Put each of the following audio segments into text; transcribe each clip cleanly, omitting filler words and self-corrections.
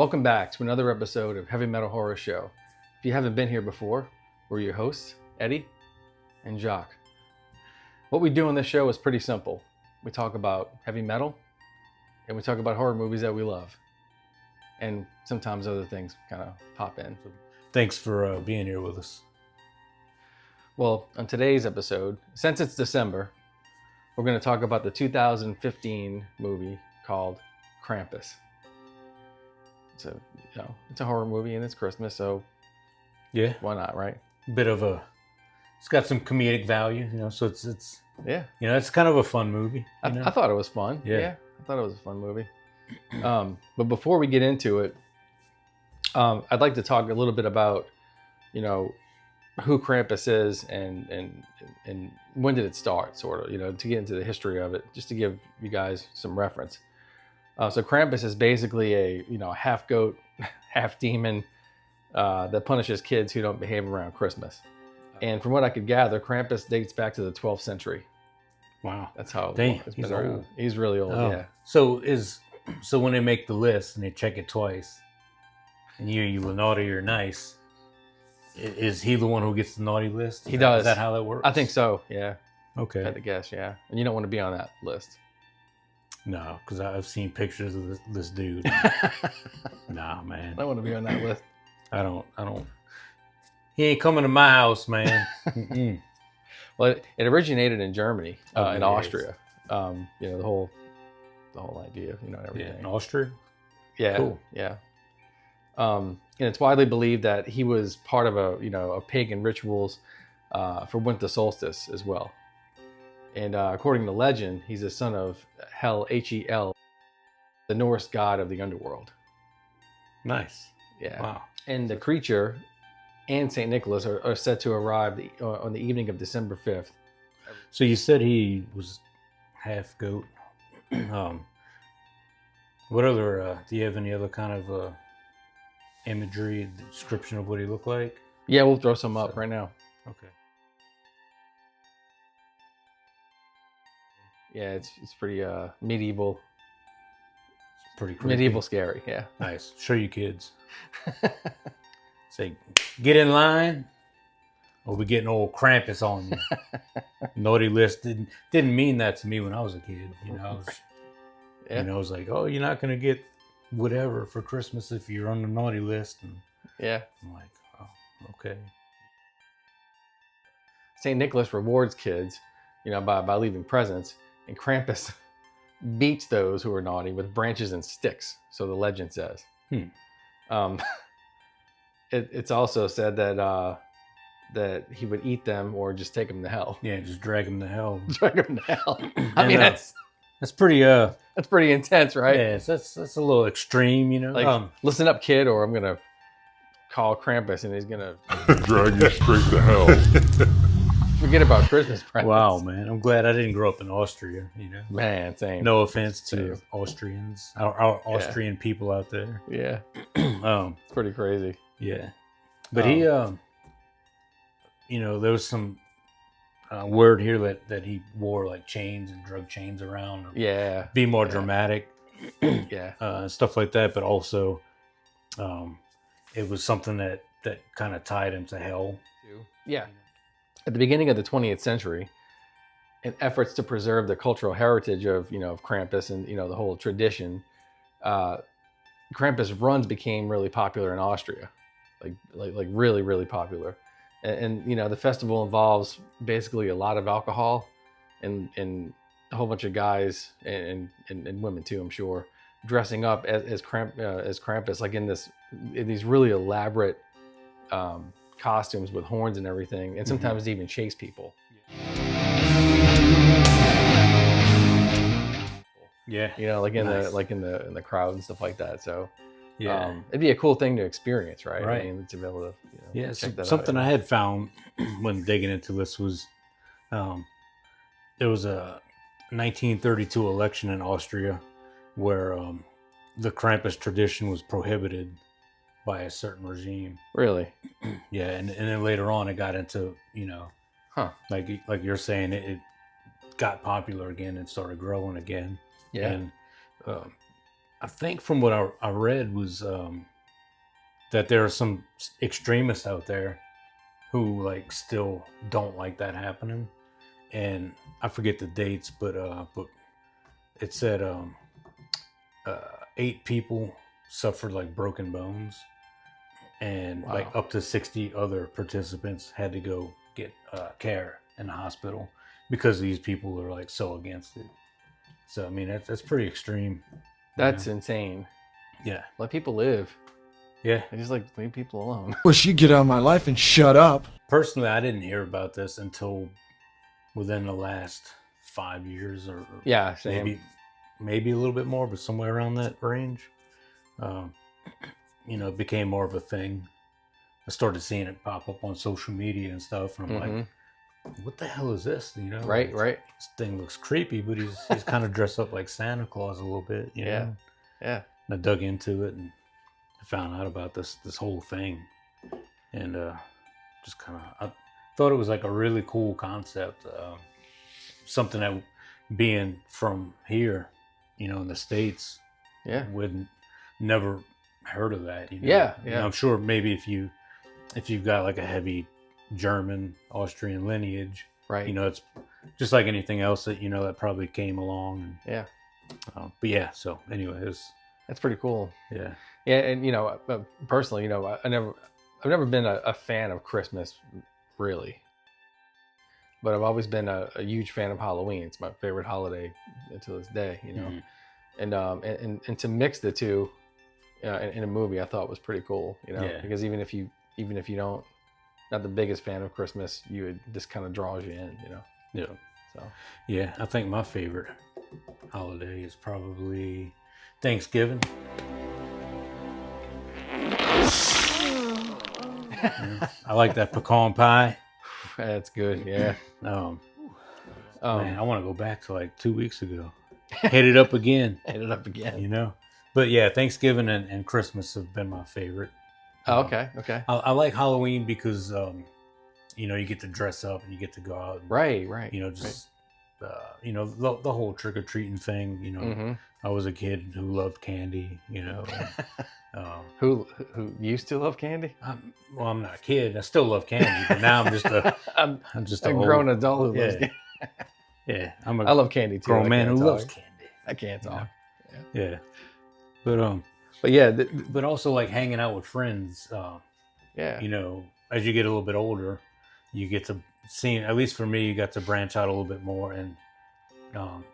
Welcome back to another episode of Heavy Metal Horror Show. If you haven't been here before, we're your hosts, Eddie and Jacques. What we do on this show is pretty simple. We talk about heavy metal, and we talk about horror movies that we love. And sometimes other things kind of pop in. So thanks for being here with us. Well, on today's episode, since it's December, we're going to talk about the 2015 movie called Krampus. It's a horror movie and it's Christmas, so yeah, why not, right? It's got some comedic value, so it's yeah, it's kind of a fun movie. I thought it was fun. Yeah, I thought it was a fun movie. But before we get into it, I'd like to talk a little bit about, who Krampus is and when did it start, sort of, to get into the history of it, just to give you guys some reference. So Krampus is basically a half goat, half demon that punishes kids who don't behave around Christmas. And from what I could gather, Krampus dates back to the 12th century. Wow, that's how it's been around. Old. He's really old. Oh. Yeah. So when they make the list and they check it twice, and you were naughty or nice, is he the one who gets the naughty list? He does. Is that how that works? I think so. Yeah. Okay. I had to guess. Yeah. And you don't want to be on that list. No, because I've seen pictures of this dude. Nah, man. I want to be on that list. I don't. He ain't coming to my house, man. Well, it originated in Germany, in Austria. The whole idea, everything. Yeah, in Austria? Yeah. Cool. Yeah. And it's widely believed that he was part of a pagan rituals for winter solstice as well. And according to legend, he's a son of Hel, Hel, the Norse god of the underworld. Nice. Yeah. Wow. And the creature and St. Nicholas are said to arrive on the evening of December 5th. So you said he was half goat. What other, do you have any other kind of imagery, description of what he looked like? Yeah, we'll throw some up right now. Okay. Yeah, it's pretty medieval. It's pretty creepy. Medieval scary, yeah. Nice. Show you kids. Say, get in line, or we getting old Krampus on you. Naughty list didn't mean that to me when I was a kid. I was like, oh, you're not gonna get whatever for Christmas if you're on the naughty list. And yeah, I'm like, oh, okay. St. Nicholas rewards kids, by leaving presents. And Krampus beats those who are naughty with branches and sticks, so the legend says. It's also said that he would eat them or just take them to hell. Yeah, just drag them to hell. Drag them to hell. I mean, that's pretty. That's pretty intense, right? Yeah, that's a little extreme, Like, listen up, kid, or I'm gonna call Krampus and he's gonna drag you straight to hell. Forget about Christmas presents. Wow, man. I'm glad I didn't grow up in Austria, Man, same. No offense to Austrians, our Austrian people out there. Yeah. It's pretty crazy. Yeah. But he, there was some word here that he wore like chains and drug chains around. Yeah. Be more dramatic. Yeah. Stuff like that. But also, it was something that kind of tied him to hell. Yeah. At the beginning of the 20th century, in efforts to preserve the cultural heritage of Krampus and the whole tradition, Krampus runs became really popular in Austria, like really, really popular. And the festival involves basically a lot of alcohol and a whole bunch of guys and women too, I'm sure, dressing up as Krampus, like in these really elaborate costumes with horns and everything, and sometimes they even chase people. Yeah. Like in the crowd and stuff like that. So yeah, it'd be a cool thing to experience, right? Right. I mean, to be able to check that something out. I had found when digging into this was there was a 1932 election in Austria where the Krampus tradition was prohibited by a certain regime. Really? Yeah, and then later on it got into, like you're saying, it got popular again and started growing again. Yeah. And I think from what I read was that there are some extremists out there who like still don't like that happening, and I forget the dates, but it said 8 people suffered like broken bones, and like up to 60 other participants had to go get care in the hospital because these people are like so against it. So I mean that's pretty extreme. That's insane. Yeah. Let people live. Yeah. I just like leave people alone. Wish you'd get out of my life and shut up. Personally, I didn't hear about this until within the last 5 years, or Yeah, same. maybe a little bit more, but somewhere around that range. It became more of a thing. I started seeing it pop up on social media and stuff, and I'm like, what the hell is this? Right. This thing looks creepy, but he's kind of dressed up like Santa Claus a little bit. You know? Yeah. And I dug into it and I found out about this whole thing, and just kind of I thought it was like a really cool concept, something that being from here, in the States, wouldn't never heard of that. Yeah. I'm sure maybe if you've got like a heavy German, Austrian lineage, Right. It's just like anything else that that probably came along. Yeah. But yeah. So anyway, That's pretty cool. Yeah. Yeah, and personally, I've never been a fan of Christmas, really. But I've always been a huge fan of Halloween. It's my favorite holiday to this day, Mm-hmm. and to mix the two in a movie, I thought was pretty cool, Yeah. because even if you don't, not the biggest fan of Christmas, it just kind of draws you in, Yeah. So Yeah, I think my favorite holiday is probably Thanksgiving. I like that pecan pie. that's good. Yeah. Man, I want to go back to like 2 weeks ago. Hit it up again. Hit it up again. But yeah, Thanksgiving and Christmas have been my favorite. Oh, okay. I like Halloween because you get to dress up and you get to go out. And, Right. the whole trick or treating thing. Mm-hmm. I was a kid who loved candy. Who used to love candy? I'm not a kid. I still love candy, but now I'm just I'm just a grown adult who loves candy. Yeah, I love candy too. Grown man who loves candy. I can't talk. Yeah. But yeah, but also like hanging out with friends. Yeah. As you get a little bit older, you get to see. At least for me, you got to branch out a little bit more. And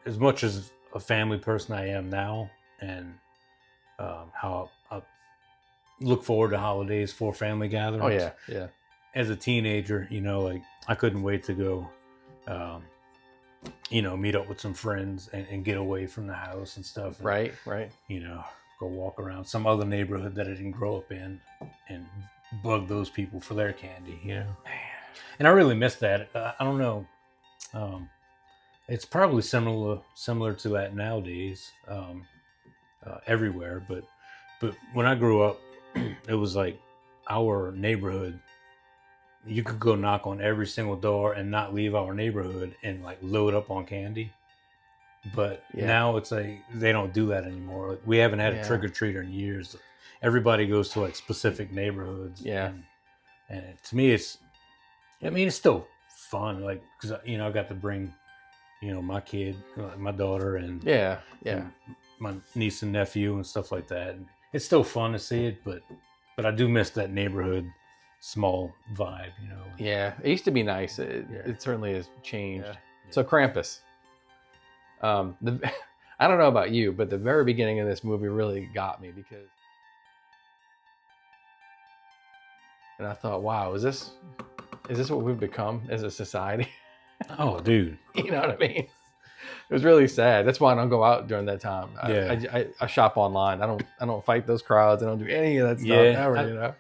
as much as a family person I am now, and how I look forward to holidays for family gatherings. Oh yeah. As a teenager, like I couldn't wait to go, meet up with some friends and get away from the house and stuff. And, Right. Go walk around some other neighborhood that I didn't grow up in and bug those people for their candy, Man. And I really miss that. I don't know. It's probably similar to that nowadays, everywhere. But when I grew up, it was like our neighborhood. You could go knock on every single door and not leave our neighborhood and like load up on candy. But now it's like they don't do that anymore. Like, we haven't had a trick or treater in years. Everybody goes to like specific neighborhoods. Yeah. And to me, it's still fun. Like, cause I got to bring, my kid, my daughter, and and my niece and nephew and stuff like that. And it's still fun to see it, but I do miss that neighborhood small vibe. Yeah, it used to be nice. It certainly has changed. Yeah. So Krampus. I don't know about you, but the very beginning of this movie really got me because, and I thought, wow, is this what we've become as a society? Oh, dude. You know what I mean? It was really sad. That's why I don't go out during that time. I shop online. I don't fight those crowds. I don't do any of that stuff ever.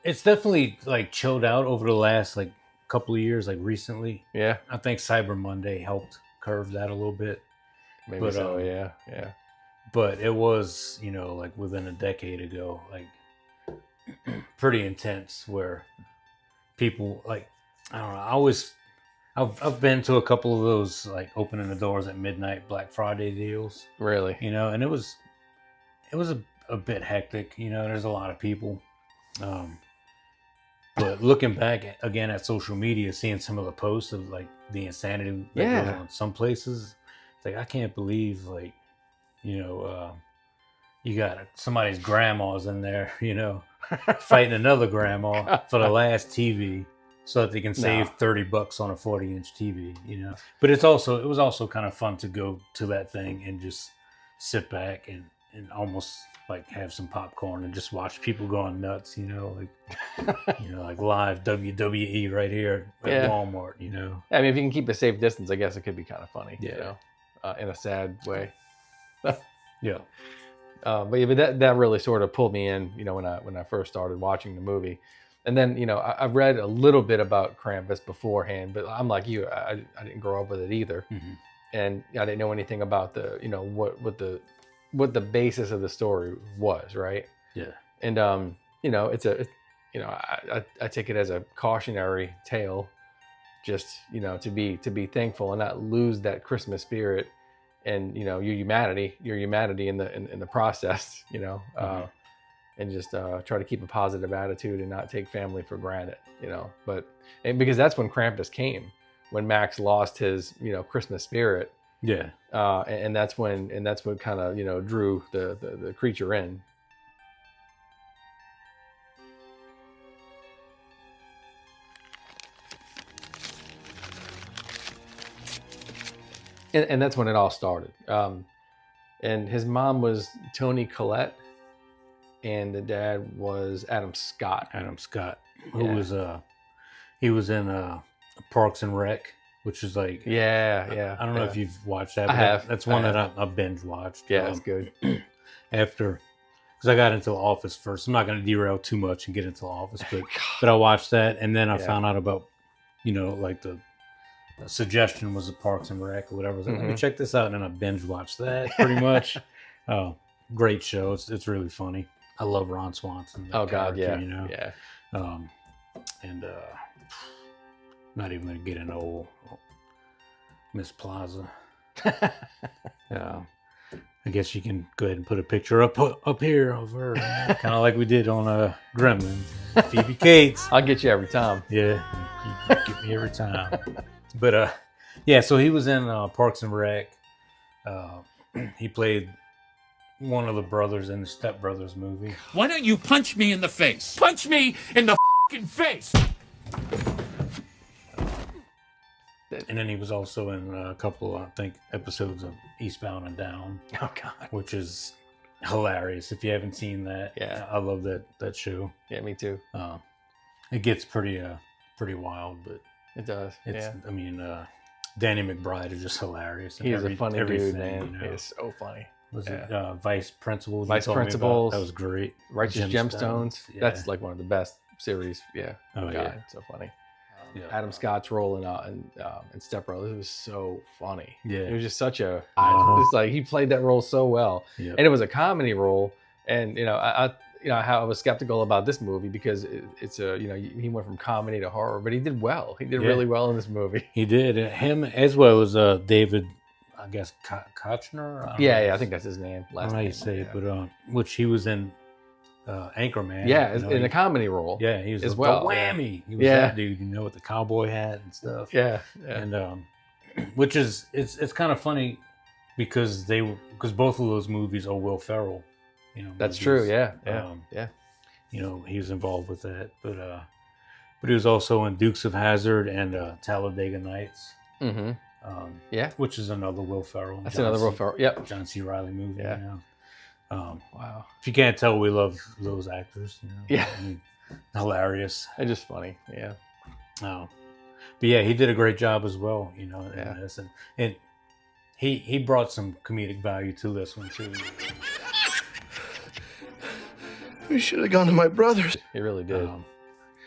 It's definitely like chilled out over the last like couple of years, like recently. Yeah. I think Cyber Monday helped curve that a little bit. Maybe but, so. Yeah. But it was, like within a decade ago, like pretty intense where people like, I don't know. I've been to a couple of those like opening the doors at midnight Black Friday deals. Really? And it was it was a bit hectic. You know, there's a lot of people. But looking back again at social media, seeing some of the posts of like the insanity that goes on in some places, it's like I can't believe like, you know, you got somebody's grandma's in there, you know, fighting another grandma for the last TV so that they can save $30 on a 40-inch TV, you know. But it was also kind of fun to go to that thing and just sit back and almost like have some popcorn and just watch people going nuts, you know, like you know, like live WWE right here at Walmart, you know. I mean, if you can keep a safe distance, I guess it could be kind of funny, you know, in a sad way. Yeah. But that really sort of pulled me in, you know, when I first started watching the movie. And then, you know, I read a little bit about Krampus beforehand, but I'm like you, I didn't grow up with it either. Mm-hmm. And I didn't know anything about the, you know, what the basis of the story was, right? Yeah. And you know, you know, I take it as a cautionary tale, just, you know, to be thankful and not lose that Christmas spirit, and, you know, your humanity in the process, you know, and just try to keep a positive attitude and not take family for granted, you know. And because that's when Krampus came, when Max lost his, you know, Christmas spirit. Yeah. And that's what kind of, you know, drew the creature in. And that's when it all started. And his mom was Toni Collette, and the dad was Adam Scott. Who was he was in Parks and Rec, which is like I don't know if you've watched that. But I have. That's one that I binge watched. Yeah, it's good. After, because I got into The Office first. I'm not going to derail too much and get into The Office, but I watched that, and then I found out about, you know, like the suggestion was the Parks and Rec or whatever. I was like, let me check this out, and then I binge watched that pretty much. Great show. It's really funny. I love Ron Swanson. Oh God, yeah, you know? Yeah. And not even gonna get into old Miss Plaza. I guess you can go ahead and put a picture up here of her, kind of like we did on Gremlins. Phoebe Cates. I'll get you every time. Yeah, you get me every time. But yeah, so he was in Parks and Rec. He played one of the brothers in the Step Brothers movie. Why don't you punch me in the face? Punch me in the fucking face! And then he was also in a couple, I think, episodes of Eastbound and Down. Oh God, which is hilarious. If you haven't seen that, I love that show. Yeah, me too. It gets pretty wild, but it does. I mean, Danny McBride is just hilarious. He's a funny dude, man. You know? He is so funny. Was it Vice Principals? Vice Principals. That was great. Righteous Gemstones. Yeah. That's like one of the best series. Yeah. Oh God, yeah. So funny. Yeah. Adam Scott's role in Step Brothers was so funny. Yeah. It was just such a. It's like he played that role so well, and it was a comedy role. And you know, I was skeptical about this movie because it's a, you know, he went from comedy to horror, but he did well. He did really well in this movie. He did. Him as well as David, I guess Kochner. I think that's his name. I don't know how you say it, but which he was in Anchorman. Yeah, you know, in a comedy role. Yeah, he was as the well. He was that dude, you know, with the cowboy hat and stuff. Yeah. And which is it's kind of funny because both of those movies are Will Ferrell. You know, that's true. Yeah. You know, he was involved with that, but he was also in Dukes of Hazzard and Talladega Nights. Mm-hmm. Which is another Will Ferrell. That's another Will Ferrell. Yep. John C. Reilly movie. Yeah. You know? Wow. If you can't tell, we love those actors. You know? Yeah. I mean, hilarious. They're just funny. Yeah. But yeah, he did a great job as well. You know, in this, and he brought some comedic value to this one too. We should have gone to my brother's. He really did.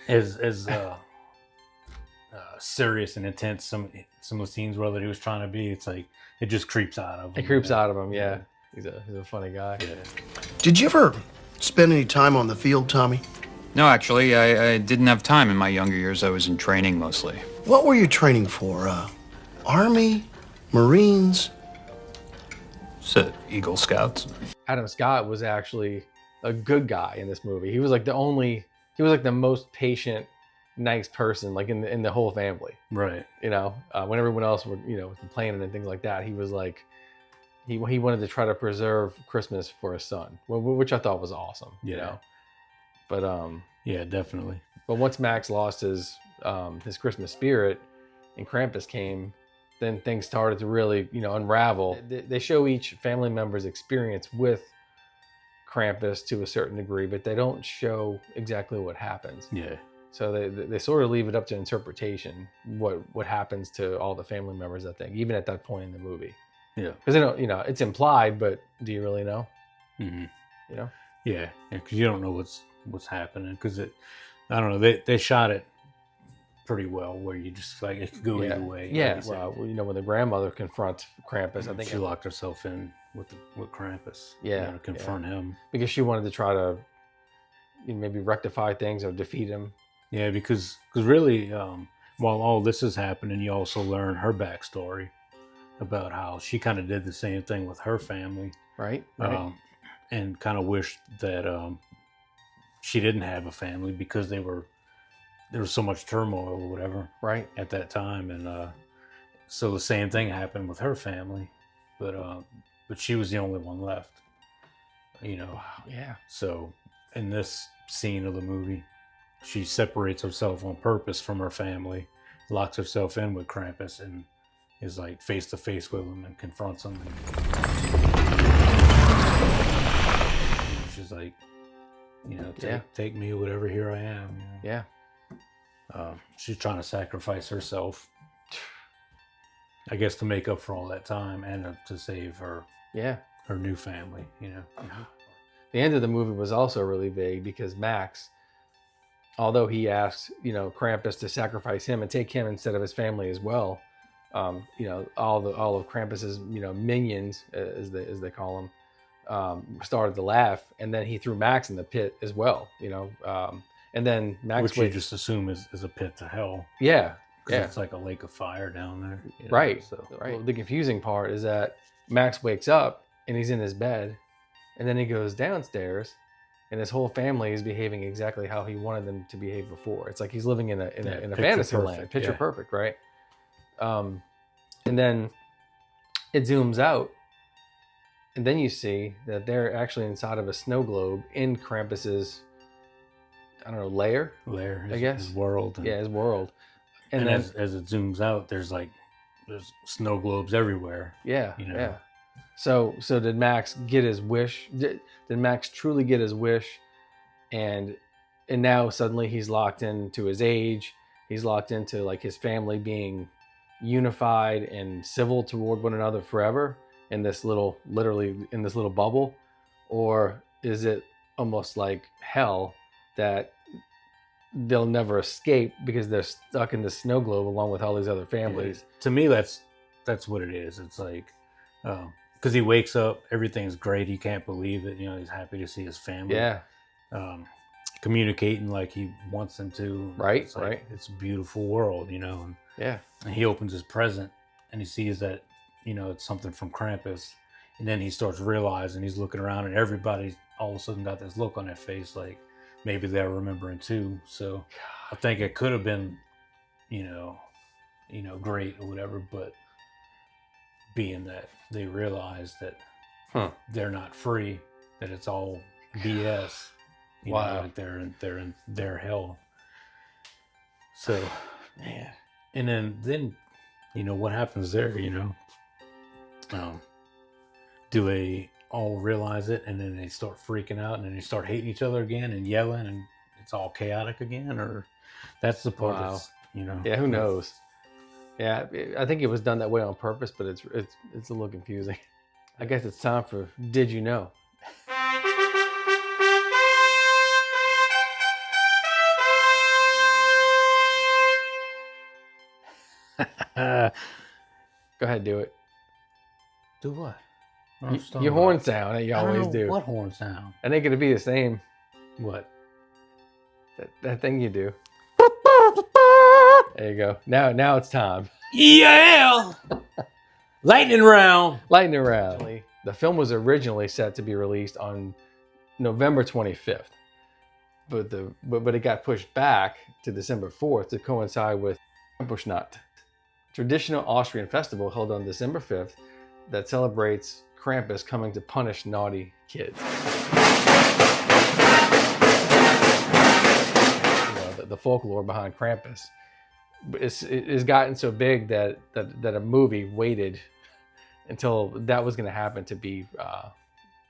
As serious and intense some of the scenes were that he was trying to be, it's like it just creeps out of him. It creeps out of him. Yeah. He's a funny guy. Yeah. Did you ever spend any time on the field, Tommy? No, actually, I didn't have time in my younger years. I was in training mostly. What were you training for? Army? Marines? So, Eagle Scouts. Adam Scott was actually a good guy in this movie. He was like the most patient, nice person, like in the whole family. Right. When everyone else were, complaining and things like that, he was like, he wanted to try to preserve Christmas for his son, which I thought was awesome. Yeah. But yeah, definitely. But once Max lost his Christmas spirit, and Krampus came, then things started to really, unravel. They show each family member's experience with Krampus to a certain degree, but they don't show exactly what happens. Yeah. So they sort of leave it up to interpretation what happens to all the family members, I think, even at that point in the movie. Yeah. Because they don't, it's implied, but do you really know? Mm-hmm. Yeah, because you don't know what's happening. Because I don't know, they shot it pretty well, where you just like it could go either way. Yeah. Like well, when the grandmother confronts Krampus, I think she locked herself in with Krampus. Yeah. To confront him because she wanted to try to maybe rectify things or defeat him. Yeah, because really, while all this is happening, you also learn her backstory about how she kind of did the same thing with her family, right? And kind of wished that she didn't have a family because there was so much turmoil or whatever, right, at that time, and so the same thing happened with her family, but she was the only one left, Wow, yeah. So in this scene of the movie, she separates herself on purpose from her family, locks herself in with Krampus, and is like face to face with him and confronts him. And she's like, take me, whatever, here I am. Yeah. She's trying to sacrifice herself, I guess, to make up for all that time and to save her new family. The end of the movie was also really vague because Max, although he asked, Krampus to sacrifice him and take him instead of his family as well, all of Krampus's, minions, as they call them, started to laugh, and then he threw Max in the pit as well, and then Max, which you just assume is a pit to hell. Yeah, because it's like a lake of fire down there. Right. So. Right. Well, the confusing part is that Max wakes up and he's in his bed, and then he goes downstairs, and his whole family is behaving exactly how he wanted them to behave before. It's like he's living in a fantasy land, picture perfect, right? And then it zooms out, and then you see that they're actually inside of a snow globe in Krampus's, lair, I guess, his world. His world. And then as it zooms out, there's snow globes everywhere. Yeah, yeah. So did Max get his wish? Did Max truly get his wish? And now suddenly he's locked into his age. He's locked into like his family being unified and civil toward one another forever in this literally in this little bubble, or is it almost like hell that they'll never escape because they're stuck in the snow globe along with all these other families? To me, that's what it is. It's like, because he wakes up, everything's great. He can't believe it. He's happy to see his family. Yeah. Communicating like he wants them to. Right. It's like, right. It's a beautiful world, And, yeah. And he opens his present and he sees that, it's something from Krampus. And then he starts realizing, he's looking around, and everybody's all of a sudden got this look on their face like maybe they're remembering too. So I think it could have been, great or whatever, but being that they realize that they're not free, that it's all BS. Wow. Like they're in their hell. So, man. And then what happens there? Do they all realize it, and then they start freaking out, and then they start hating each other again and yelling, and it's all chaotic again? Or that's the part that's, Yeah, who knows? Yeah, I think it was done that way on purpose, but it's a little confusing. I guess it's time for Did You Know? Go ahead, do it. Do what? Your horn sound that you always do. What horn sound? It ain't gonna be the same. What? That thing you do. There you go. Now it's time. Yeah. Lightning round. Lightning round. The film was originally set to be released on November 25th, but it got pushed back to December 4th to coincide with Krampus, traditional Austrian festival held on December 5th that celebrates Krampus coming to punish naughty kids. The folklore behind Krampus it's gotten so big that a movie waited until that was going to happen to be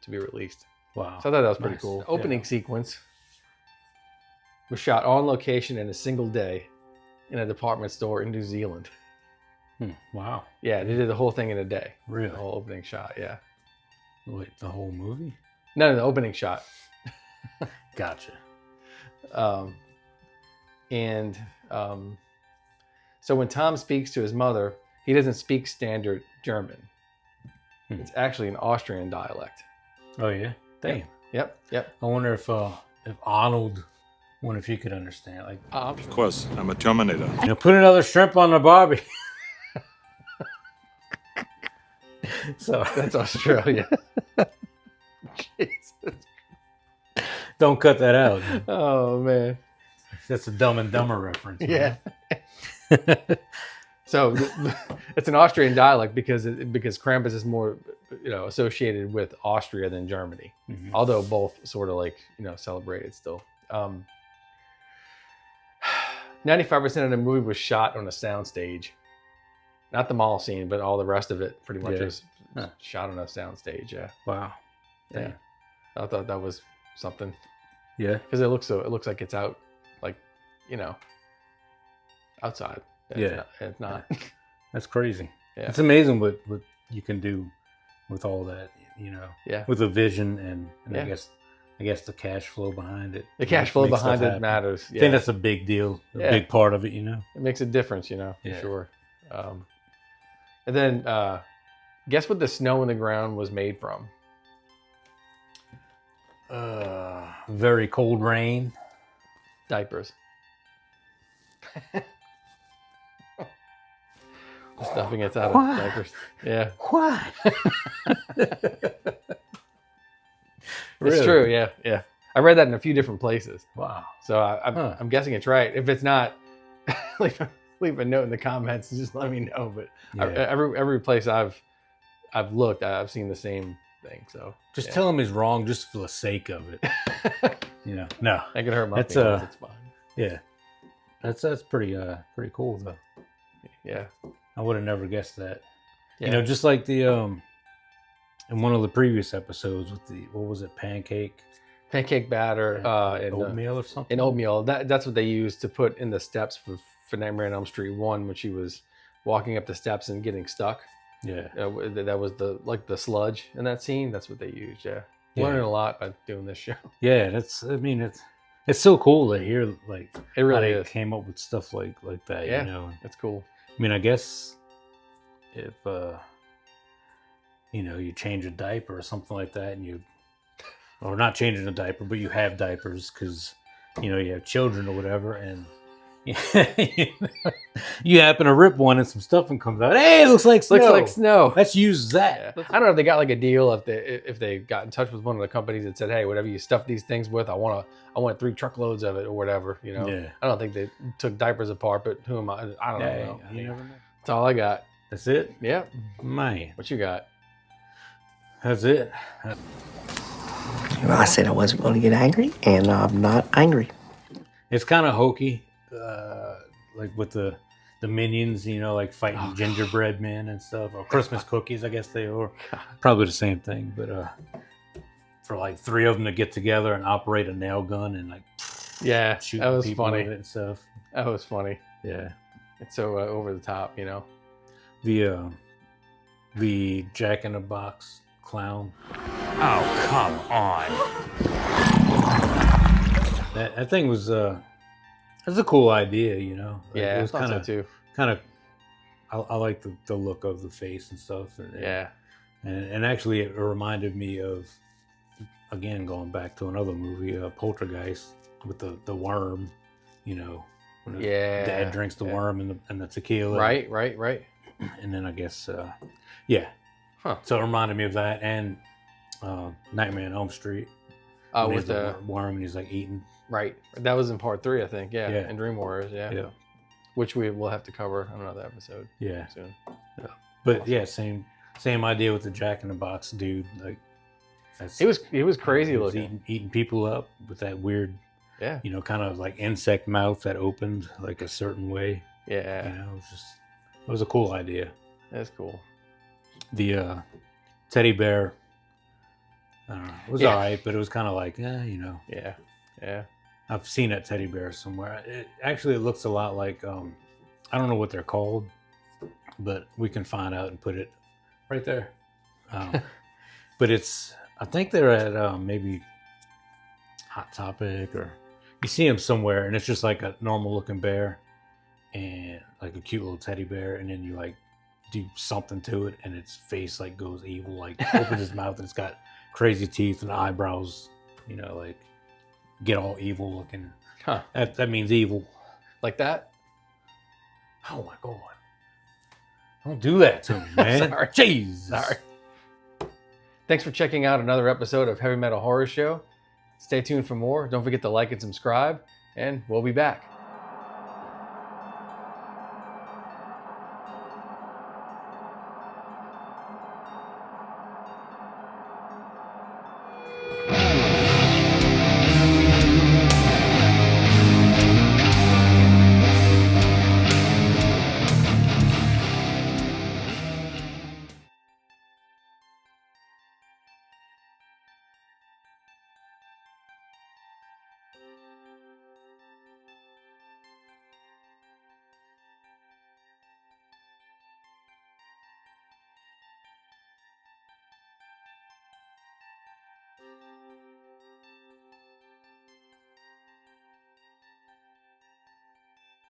released. Wow! So I thought that was pretty Nice. cool. The opening sequence was shot on location in a single day in a department store in New Zealand. Wow! Yeah, they did the whole thing in a day. Really? The whole opening shot. Yeah. Wait, the whole movie? No, the opening shot. Gotcha. So when Tom speaks to his mother, he doesn't speak standard German. It's actually an Austrian dialect. Oh yeah. Damn. Yep. I wonder if Arnold, wonder if he could understand. Like, Of course, I'm a Terminator. put another shrimp on the barbie. So That's Australia. Jesus. don't cut that out. Oh man. That's a Dumb and Dumber reference. Yeah. So it's an Austrian dialect because Krampus is more associated with Austria than Germany, although both sort of celebrated still. 95% of the movie was shot on a soundstage, not the mall scene, but all the rest of it pretty much was shot on a soundstage. Yeah. Wow. Yeah. I thought that was something Yeah. because it looks like it's out, outside. It's not. That's crazy. Yeah. It's amazing what you can do with all that, Yeah. with a vision and Yeah. I guess the cash flow behind it. The cash flow makes stuff behind it happen. matters. I think that's a big deal, a Yeah. big part of it, It makes a difference, for Yeah. sure. And then guess what the snow in the ground was made from? Very cold rain. Diapers. Stuffing it out of diapers. Yeah. What? It's true. Yeah. I read that in a few different places. Wow. So I'm guessing it's right. If it's not, leave a note in the comments and just let me know. But Yeah. every place I've looked, I've seen the same thing. So Just tell him he's wrong just for the sake of it. No. I can hurt my That's, feelings. It's fine. Yeah. That's pretty cool though. Yeah. I would have never guessed that. Yeah. Just like the in one of the previous episodes with the pancake Pancake batter and oatmeal or something. and oatmeal. That's what they used to put in the steps for Nightmare on Elm Street 1 when she was walking up the steps and getting stuck. Yeah. That was the sludge in that scene. That's what they used. Yeah. Yeah. Learning a lot by doing this show. Yeah, it's so cool to hear It how really they is. came up with stuff like that. Yeah. It's cool. I guess if you change a diaper or something like that, or not changing a diaper, but you have diapers because you have children or whatever, and you happen to rip one and some stuffing comes out. Hey, it looks like snow. Looks like snow. Let's use that. I don't know if they got like a deal if they got in touch with one of the companies that said, hey, whatever you stuff these things with, I want 3 truckloads of it or whatever. Yeah. I don't think they took diapers apart, but who am I? I don't know. You never know. That's all I got. That's it, Yeah. man. What you got? That's it. I said I wasn't going to get angry, and I'm not angry. It's kind of hokey, like with the minions, like fighting gingerbread men and stuff, or Christmas cookies, I guess they are. Probably the same thing, but for like 3 of them to get together and operate a nail gun and Yeah, shoot that was people funny. with it and stuff. That was funny. Yeah, It's so over the top, the Jack in the Box clown. Oh, come on. That thing was that's a cool idea, Yeah, it I was thought so too. kind of. I like the look of the face and stuff. Yeah. And actually, it reminded me of, again, going back to another movie, Poltergeist, with the worm, when the Yeah. dad drinks the worm and the tequila. Right. And then I guess, yeah. Huh. So it reminded me of that and Nightmare on Elm Street. When With he's the worm and he's like eating. right. That was in part 3, I think. Yeah. Yeah. In Dream Warriors. Yeah. Yeah. Which we will have to cover on another episode Yeah. soon. But yeah, same idea with the Jack in the Box dude. Like that's He was crazy he was looking. eating people up with that weird, Yeah. kind of like insect mouth that opened like a certain way. Yeah. It was a cool idea. That's cool. The teddy bear, I don't know, it was Yeah. all right, but it was kind of like, Yeah. Yeah. I've seen that teddy bear somewhere. It looks a lot like, I don't know what they're called, but we can find out and put it right there. But I think they're at maybe Hot Topic, or you see them somewhere, and it's just like a normal looking bear and like a cute little teddy bear, and then you like do something to it, and its face like goes evil, like opens its mouth, and it's got crazy teeth and eyebrows, like get all evil looking. Huh. That means evil. Like that? Oh my god! Don't do that to me, man. Sorry. Jesus. Sorry. Thanks for checking out another episode of Heavy Metal Horror Show. Stay tuned for more. Don't forget to like and subscribe, and we'll be back.